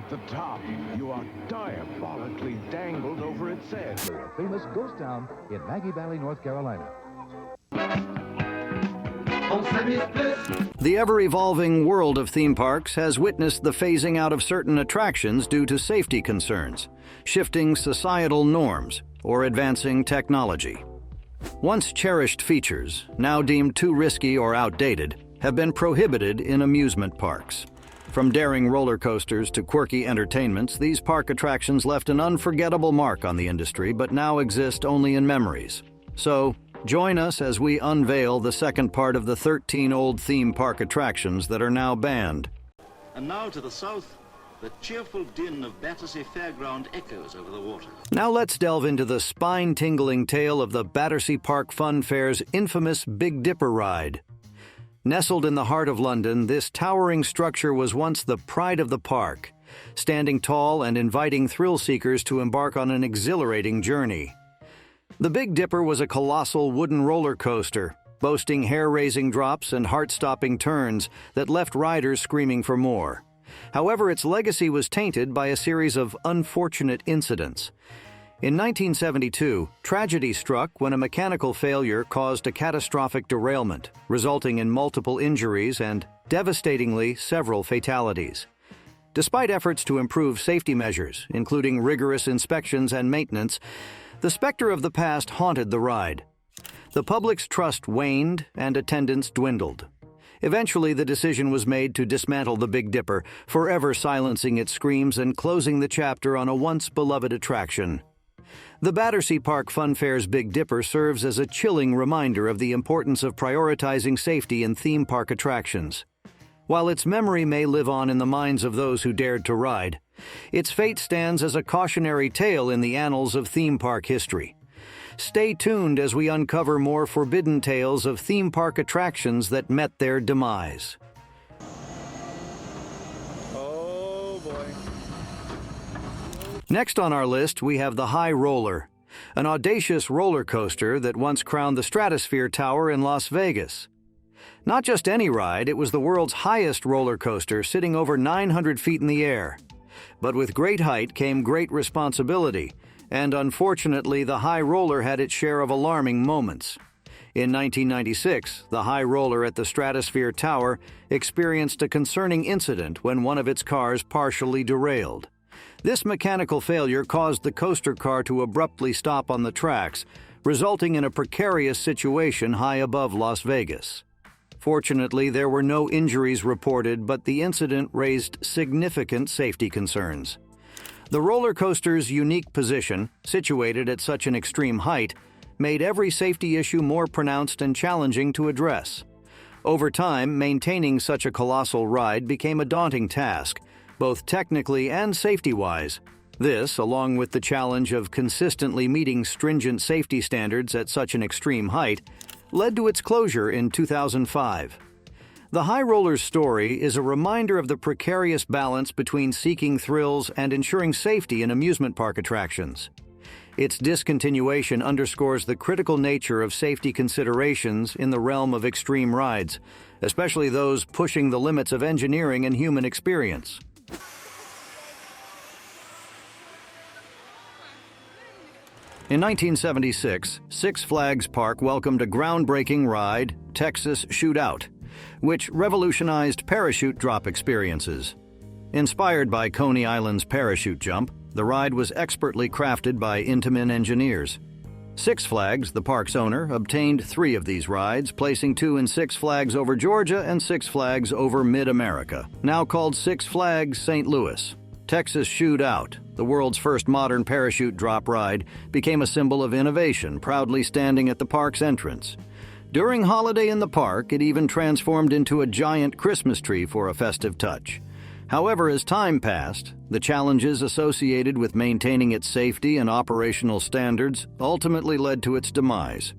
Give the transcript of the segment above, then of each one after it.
At the top, you are diabolically dangled over its edge. A famous ghost town in Maggie Valley, North Carolina. The ever-evolving world of theme parks has witnessed the phasing out of certain attractions due to safety concerns, shifting societal norms, or advancing technology. Once cherished features, now deemed too risky or outdated, have been prohibited in amusement parks. From daring roller coasters to quirky entertainments, these park attractions left an unforgettable mark on the industry but now exist only in memories. So, join us as we unveil the second part of the 13 old theme park attractions that are now banned. And now to the south, the cheerful din of Battersea Fairground echoes over the water. Now let's delve into the spine-tingling tale of the Battersea Park Fun Fair's infamous Big Dipper ride. Nestled in the heart of London, this towering structure was once the pride of the park, standing tall and inviting thrill-seekers to embark on an exhilarating journey. The Big Dipper was a colossal wooden roller coaster, boasting hair-raising drops and heart-stopping turns that left riders screaming for more. However, its legacy was tainted by a series of unfortunate incidents. In 1972, tragedy struck when a mechanical failure caused a catastrophic derailment, resulting in multiple injuries and, devastatingly, several fatalities. Despite efforts to improve safety measures, including rigorous inspections and maintenance, the specter of the past haunted the ride. The public's trust waned and attendance dwindled. Eventually, the decision was made to dismantle the Big Dipper, forever silencing its screams and closing the chapter on a once-beloved attraction. The Battersea Park Fun Fair's Big Dipper serves as a chilling reminder of the importance of prioritizing safety in theme park attractions. While its memory may live on in the minds of those who dared to ride, its fate stands as a cautionary tale in the annals of theme park history. Stay tuned as we uncover more forbidden tales of theme park attractions that met their demise. Oh boy. Next on our list, we have the High Roller, an audacious roller coaster that once crowned the Stratosphere Tower in Las Vegas. Not just any ride, it was the world's highest roller coaster, sitting over 900 feet in the air. But with great height came great responsibility, and unfortunately, the High Roller had its share of alarming moments. In 1996, the High Roller at the Stratosphere Tower experienced a concerning incident when one of its cars partially derailed. This mechanical failure caused the coaster car to abruptly stop on the tracks, resulting in a precarious situation high above Las Vegas. Fortunately, there were no injuries reported, but the incident raised significant safety concerns. The roller coaster's unique position, situated at such an extreme height, made every safety issue more pronounced and challenging to address. Over time, maintaining such a colossal ride became a daunting task, both technically and safety-wise. This, along with the challenge of consistently meeting stringent safety standards at such an extreme height, led to its closure in 2005. The High Roller's story is a reminder of the precarious balance between seeking thrills and ensuring safety in amusement park attractions. Its discontinuation underscores the critical nature of safety considerations in the realm of extreme rides, especially those pushing the limits of engineering and human experience. In 1976, Six Flags Park welcomed a groundbreaking ride, Texas Shootout, which revolutionized parachute drop experiences. Inspired by Coney Island's parachute jump, the ride was expertly crafted by Intamin engineers. Six Flags, the park's owner, obtained 3 of these rides, placing 2 in Six Flags Over Georgia and Six Flags Over Mid-America, now called Six Flags St. Louis. Texas Shootout, the world's first modern parachute drop ride, became a symbol of innovation, proudly standing at the park's entrance. During Holiday in the Park, it even transformed into a giant Christmas tree for a festive touch. However, as time passed, the challenges associated with maintaining its safety and operational standards ultimately led to its demise.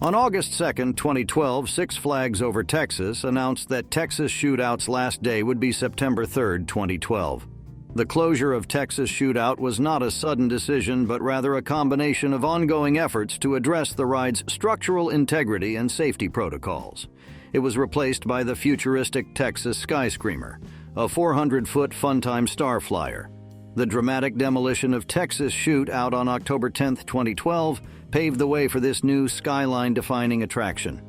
On August 2, 2012, Six Flags Over Texas announced that Texas Shootout's last day would be September 3, 2012. The closure of Texas Shootout was not a sudden decision, but rather a combination of ongoing efforts to address the ride's structural integrity and safety protocols. It was replaced by the futuristic Texas Skyscreamer, a 400-foot Funtime Star Flyer. The dramatic demolition of Texas Chute out on October 10, 2012, paved the way for this new skyline-defining attraction.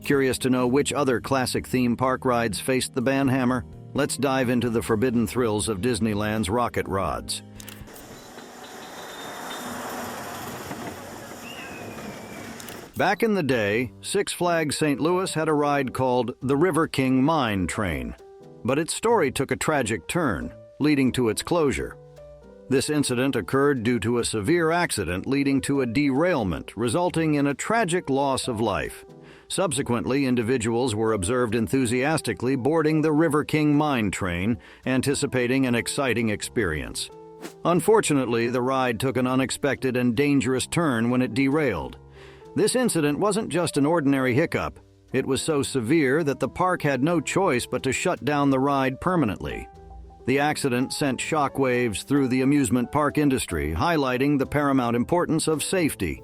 Curious to know which other classic theme park rides faced the banhammer? Let's dive into the forbidden thrills of Disneyland's rocket rods. Back in the day, Six Flags St. Louis had a ride called the River King Mine Train, but its story took a tragic turn, leading to its closure. This incident occurred due to a severe accident leading to a derailment, resulting in a tragic loss of life. Subsequently, individuals were observed enthusiastically boarding the River King Mine Train, anticipating an exciting experience. Unfortunately, the ride took an unexpected and dangerous turn when it derailed. This incident wasn't just an ordinary hiccup. It was so severe that the park had no choice but to shut down the ride permanently. The accident sent shockwaves through the amusement park industry, highlighting the paramount importance of safety.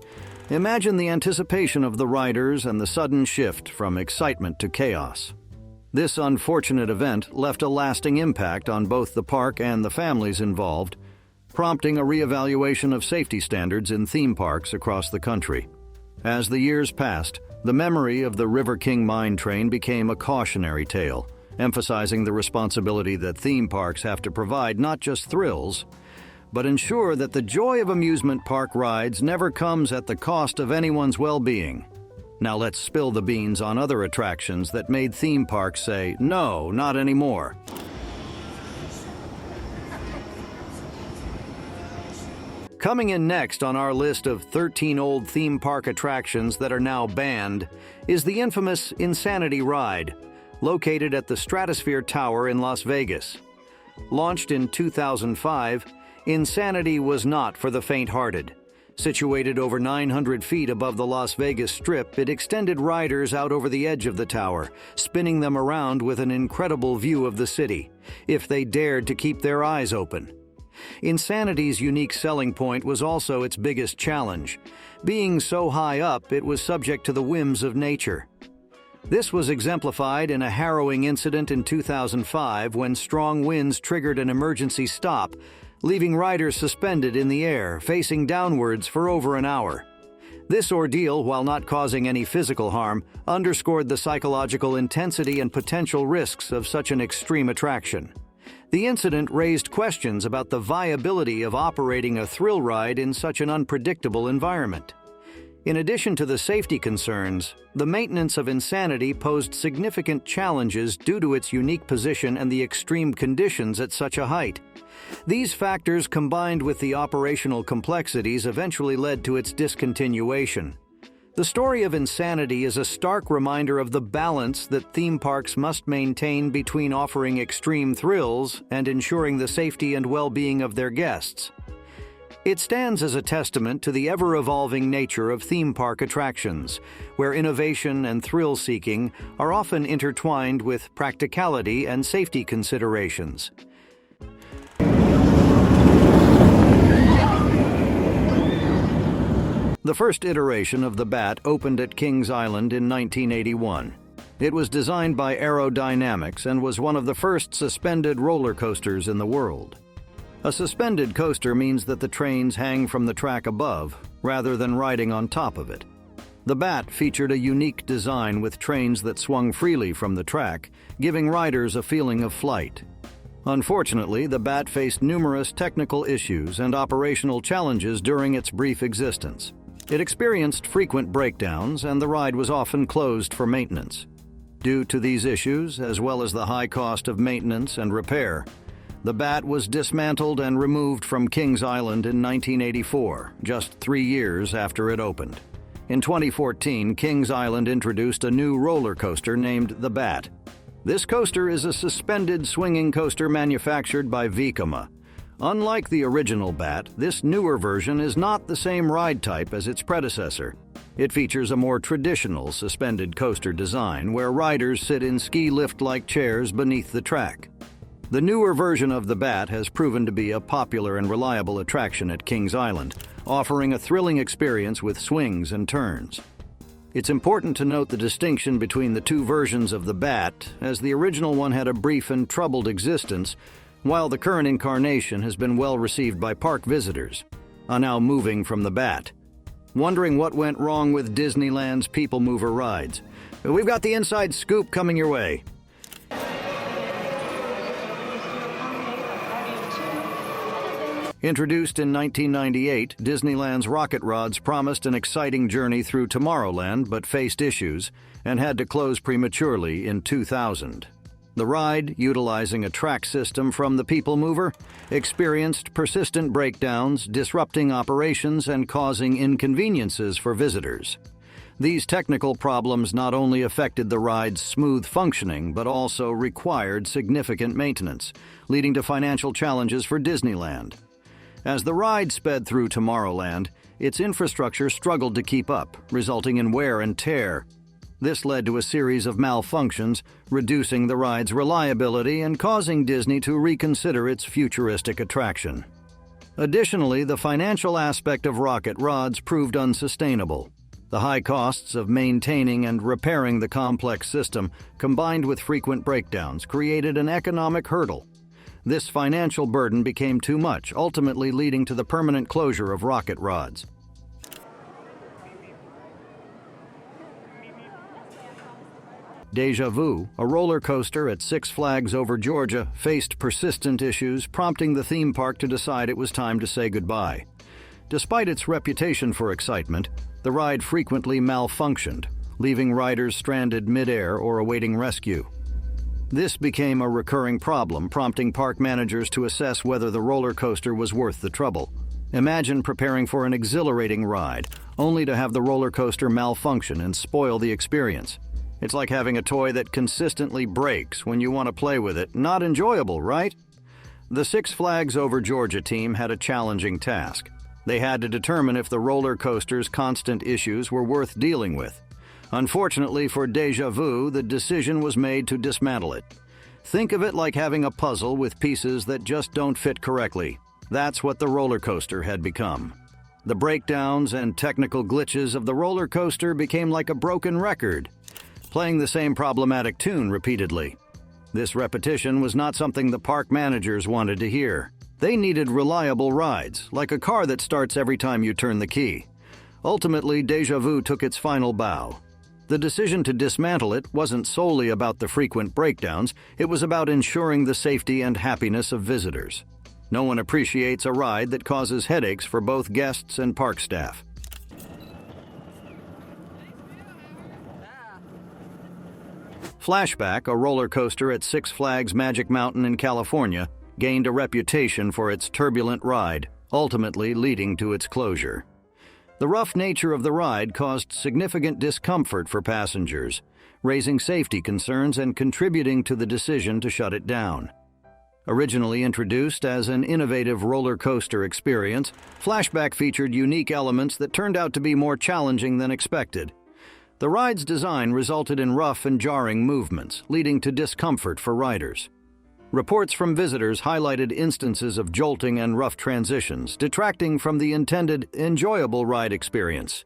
Imagine the anticipation of the riders and the sudden shift from excitement to chaos. This unfortunate event left a lasting impact on both the park and the families involved, prompting a reevaluation of safety standards in theme parks across the country. As the years passed, the memory of the River King Mine Train became a cautionary tale, emphasizing the responsibility that theme parks have to provide not just thrills, but ensure that the joy of amusement park rides never comes at the cost of anyone's well-being. Now let's spill the beans on other attractions that made theme parks say, "No, not anymore." Coming in next on our list of 13 old theme park attractions that are now banned is the infamous Insanity Ride, located at the Stratosphere Tower in Las Vegas. Launched in 2005, Insanity was not for the faint-hearted. Situated over 900 feet above the Las Vegas Strip, it extended riders out over the edge of the tower, spinning them around with an incredible view of the city, if they dared to keep their eyes open. Insanity's unique selling point was also its biggest challenge. Being so high up, it was subject to the whims of nature. This was exemplified in a harrowing incident in 2005 when strong winds triggered an emergency stop, leaving riders suspended in the air, facing downwards for over an hour. This ordeal, while not causing any physical harm, underscored the psychological intensity and potential risks of such an extreme attraction. The incident raised questions about the viability of operating a thrill ride in such an unpredictable environment. In addition to the safety concerns, the maintenance of Insanity posed significant challenges due to its unique position and the extreme conditions at such a height. These factors, combined with the operational complexities, eventually led to its discontinuation. The story of Insanity is a stark reminder of the balance that theme parks must maintain between offering extreme thrills and ensuring the safety and well-being of their guests. It stands as a testament to the ever-evolving nature of theme park attractions, where innovation and thrill-seeking are often intertwined with practicality and safety considerations. The first iteration of the Bat opened at Kings Island in 1981. It was designed by Aerodynamics and was one of the first suspended roller coasters in the world. A suspended coaster means that the trains hang from the track above, rather than riding on top of it. The Bat featured a unique design with trains that swung freely from the track, giving riders a feeling of flight. Unfortunately, the Bat faced numerous technical issues and operational challenges during its brief existence. It experienced frequent breakdowns, and the ride was often closed for maintenance. Due to these issues, as well as the high cost of maintenance and repair, the Bat was dismantled and removed from Kings Island in 1984, just 3 years after it opened. In 2014, Kings Island introduced a new roller coaster named the Bat. This coaster is a suspended swinging coaster manufactured by Vekoma. Unlike the original Bat, this newer version is not the same ride type as its predecessor. It features a more traditional suspended coaster design where riders sit in ski lift-like chairs beneath the track. The newer version of the Bat has proven to be a popular and reliable attraction at Kings Island, offering a thrilling experience with swings and turns. It's important to note the distinction between the two versions of the bat, as the original one had a brief and troubled existence, while the current incarnation has been well received by park visitors, are now moving from the bat. Wondering what went wrong with Disneyland's People Mover rides? We've got the inside scoop coming your way. Introduced in 1998, Disneyland's rocket rods promised an exciting journey through Tomorrowland but faced issues and had to close prematurely in 2000. The ride, utilizing a track system from the People Mover, experienced persistent breakdowns, disrupting operations and causing inconveniences for visitors. These technical problems not only affected the ride's smooth functioning but also required significant maintenance, leading to financial challenges for Disneyland. As the ride sped through Tomorrowland, its infrastructure struggled to keep up, resulting in wear and tear. This led to a series of malfunctions, reducing the ride's reliability and causing Disney to reconsider its futuristic attraction. Additionally, the financial aspect of rocket rods proved unsustainable. The high costs of maintaining and repairing the complex system, combined with frequent breakdowns, created an economic hurdle. This financial burden became too much, ultimately leading to the permanent closure of rocket rods. Deja Vu, a roller coaster at Six Flags Over Georgia, faced persistent issues, prompting the theme park to decide it was time to say goodbye. Despite its reputation for excitement, the ride frequently malfunctioned, leaving riders stranded mid-air or awaiting rescue. This became a recurring problem, prompting park managers to assess whether the roller coaster was worth the trouble. Imagine preparing for an exhilarating ride, only to have the roller coaster malfunction and spoil the experience. It's like having a toy that consistently breaks when you want to play with it. Not enjoyable, right? The Six Flags Over Georgia team had a challenging task. They had to determine if the roller coaster's constant issues were worth dealing with. Unfortunately for Deja Vu, the decision was made to dismantle it. Think of it like having a puzzle with pieces that just don't fit correctly. That's what the roller coaster had become. The breakdowns and technical glitches of the roller coaster became like a broken record, playing the same problematic tune repeatedly. This repetition was not something the park managers wanted to hear. They needed reliable rides, like a car that starts every time you turn the key. Ultimately, Deja Vu took its final bow. The decision to dismantle it wasn't solely about the frequent breakdowns, it was about ensuring the safety and happiness of visitors. No one appreciates a ride that causes headaches for both guests and park staff. Flashback, a roller coaster at Six Flags Magic Mountain in California, gained a reputation for its turbulent ride, ultimately leading to its closure. The rough nature of the ride caused significant discomfort for passengers, raising safety concerns and contributing to the decision to shut it down. Originally introduced as an innovative roller coaster experience, Flashback featured unique elements that turned out to be more challenging than expected. The ride's design resulted in rough and jarring movements, leading to discomfort for riders. Reports from visitors highlighted instances of jolting and rough transitions, detracting from the intended, enjoyable ride experience.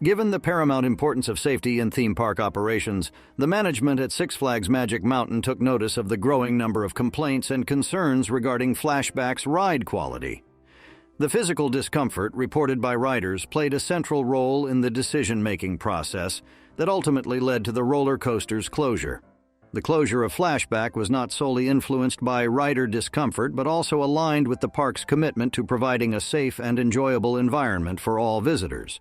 Given the paramount importance of safety in theme park operations, the management at Six Flags Magic Mountain took notice of the growing number of complaints and concerns regarding Flashback's ride quality. The physical discomfort reported by riders played a central role in the decision-making process that ultimately led to the roller coaster's closure. The closure of Flashback was not solely influenced by rider discomfort, but also aligned with the park's commitment to providing a safe and enjoyable environment for all visitors.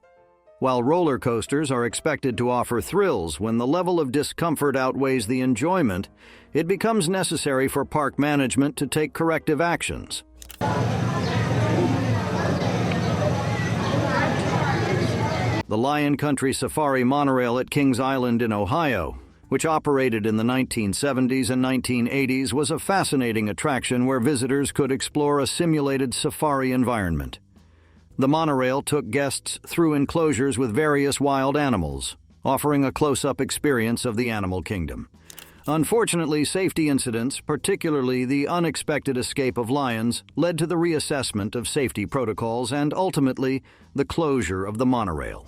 While roller coasters are expected to offer thrills when the level of discomfort outweighs the enjoyment, it becomes necessary for park management to take corrective actions. The Lion Country Safari monorail at Kings Island in Ohio, which operated in the 1970s and 1980s, was a fascinating attraction where visitors could explore a simulated safari environment. The monorail took guests through enclosures with various wild animals, offering a close-up experience of the animal kingdom. Unfortunately, safety incidents, particularly the unexpected escape of lions, led to the reassessment of safety protocols and ultimately the closure of the monorail.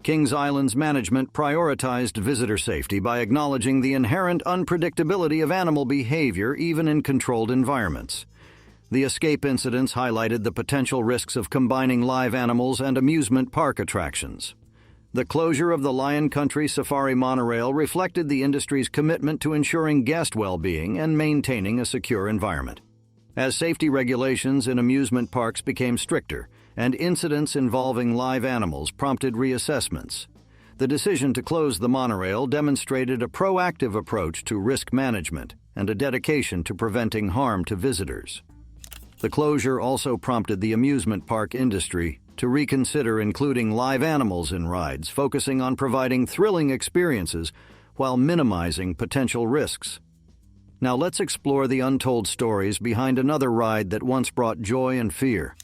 Kings Island's management prioritized visitor safety by acknowledging the inherent unpredictability of animal behavior even in controlled environments. The escape incidents highlighted the potential risks of combining live animals and amusement park attractions. The closure of the Lion Country Safari monorail reflected the industry's commitment to ensuring guest well-being and maintaining a secure environment. As safety regulations in amusement parks became stricter and incidents involving live animals prompted reassessments, the decision to close the monorail demonstrated a proactive approach to risk management and a dedication to preventing harm to visitors. The closure also prompted the amusement park industry to reconsider including live animals in rides, focusing on providing thrilling experiences while minimizing potential risks. Now let's explore the untold stories behind another ride that once brought joy and fear.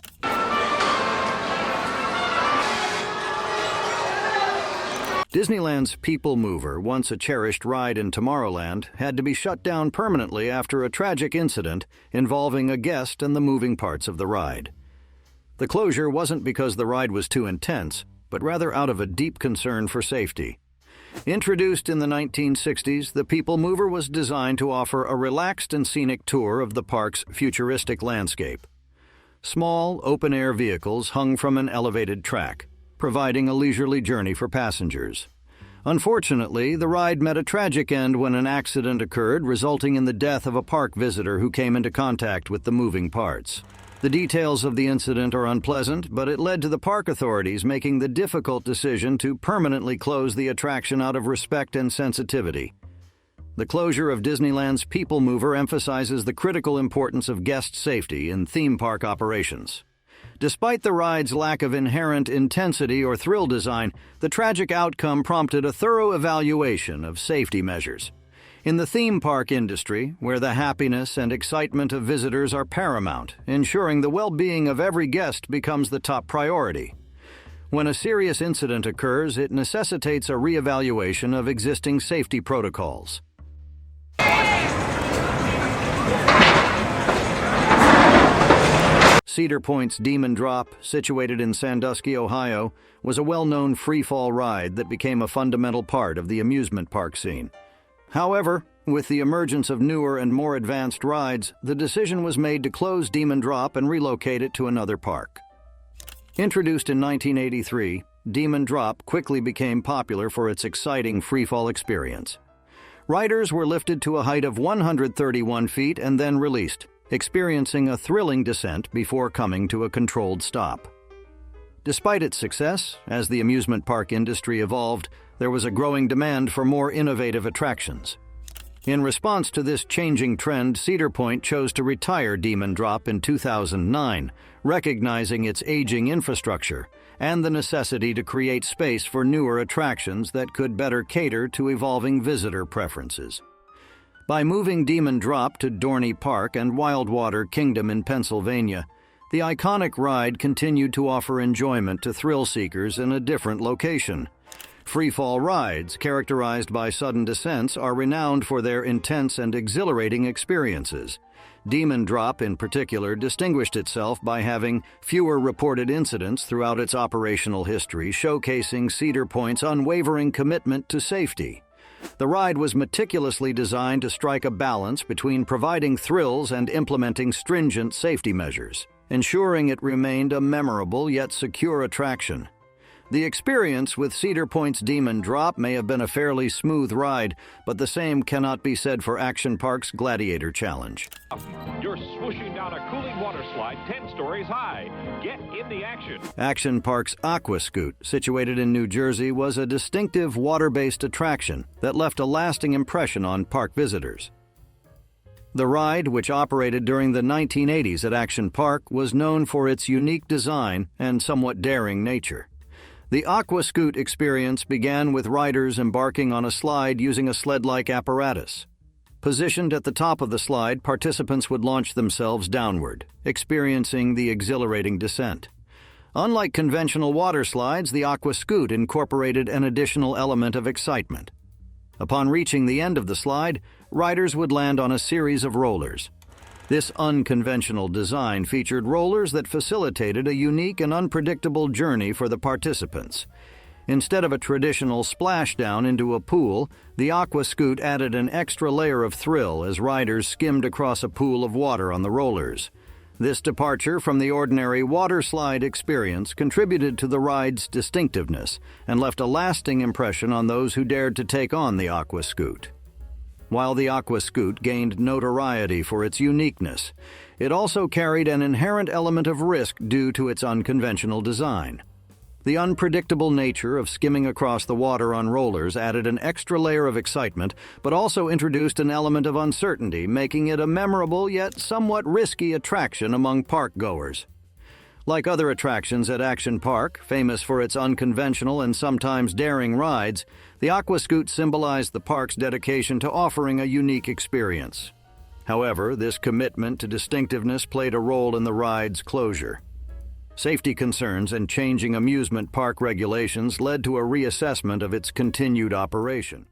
Disneyland's People Mover, once a cherished ride in Tomorrowland, had to be shut down permanently after a tragic incident involving a guest and the moving parts of the ride. The closure wasn't because the ride was too intense, but rather out of a deep concern for safety. Introduced in the 1960s, the People Mover was designed to offer a relaxed and scenic tour of the park's futuristic landscape. Small, open-air vehicles hung from an elevated track, providing a leisurely journey for passengers. Unfortunately, the ride met a tragic end when an accident occurred, resulting in the death of a park visitor who came into contact with the moving parts. The details of the incident are unpleasant, but it led to the park authorities making the difficult decision to permanently close the attraction out of respect and sensitivity. The closure of Disneyland's People Mover emphasizes the critical importance of guest safety in theme park operations. Despite the ride's lack of inherent intensity or thrill design, the tragic outcome prompted a thorough evaluation of safety measures. In the theme park industry, where the happiness and excitement of visitors are paramount, ensuring the well-being of every guest becomes the top priority. When a serious incident occurs, it necessitates a reevaluation of existing safety protocols. Cedar Point's Demon Drop, situated in Sandusky, Ohio, was a well-known free-fall ride that became a fundamental part of the amusement park scene. However, with the emergence of newer and more advanced rides, the decision was made to close Demon Drop and relocate it to another park. Introduced in 1983, Demon Drop quickly became popular for its exciting freefall experience. Riders were lifted to a height of 131 feet and then released, experiencing a thrilling descent before coming to a controlled stop. Despite its success, as the amusement park industry evolved, there was a growing demand for more innovative attractions. In response to this changing trend, Cedar Point chose to retire Demon Drop in 2009, recognizing its aging infrastructure and the necessity to create space for newer attractions that could better cater to evolving visitor preferences. By moving Demon Drop to Dorney Park and Wildwater Kingdom in Pennsylvania, the iconic ride continued to offer enjoyment to thrill seekers in a different location. Freefall rides, characterized by sudden descents, are renowned for their intense and exhilarating experiences. Demon Drop, in particular, distinguished itself by having fewer reported incidents throughout its operational history, showcasing Cedar Point's unwavering commitment to safety. The ride was meticulously designed to strike a balance between providing thrills and implementing stringent safety measures, ensuring it remained a memorable yet secure attraction. The experience with Cedar Point's Demon Drop may have been a fairly smooth ride, but the same cannot be said for Action Park's Gladiator Challenge. You're swooshing down a cooling water slide 10 stories high. Get in the action. Action Park's Aqua Scoot, situated in New Jersey, was a distinctive water-based attraction that left a lasting impression on park visitors. The ride, which operated during the 1980s at Action Park, was known for its unique design and somewhat daring nature. The Aqua Scoot experience began with riders embarking on a slide using a sled-like apparatus. Positioned at the top of the slide, participants would launch themselves downward, experiencing the exhilarating descent. Unlike conventional water slides, the Aqua Scoot incorporated an additional element of excitement. Upon reaching the end of the slide, riders would land on a series of rollers. This unconventional design featured rollers that facilitated a unique and unpredictable journey for the participants. Instead of a traditional splashdown into a pool, the Aqua Scoot added an extra layer of thrill as riders skimmed across a pool of water on the rollers. This departure from the ordinary water slide experience contributed to the ride's distinctiveness and left a lasting impression on those who dared to take on the Aqua Scoot. While the Aqua Scoot gained notoriety for its uniqueness, it also carried an inherent element of risk due to its unconventional design. The unpredictable nature of skimming across the water on rollers added an extra layer of excitement, but also introduced an element of uncertainty, making it a memorable yet somewhat risky attraction among park-goers. Like other attractions at Action Park, famous for its unconventional and sometimes daring rides, the Aqua Scoot symbolized the park's dedication to offering a unique experience. However, this commitment to distinctiveness played a role in the ride's closure. Safety concerns and changing amusement park regulations led to a reassessment of its continued operation.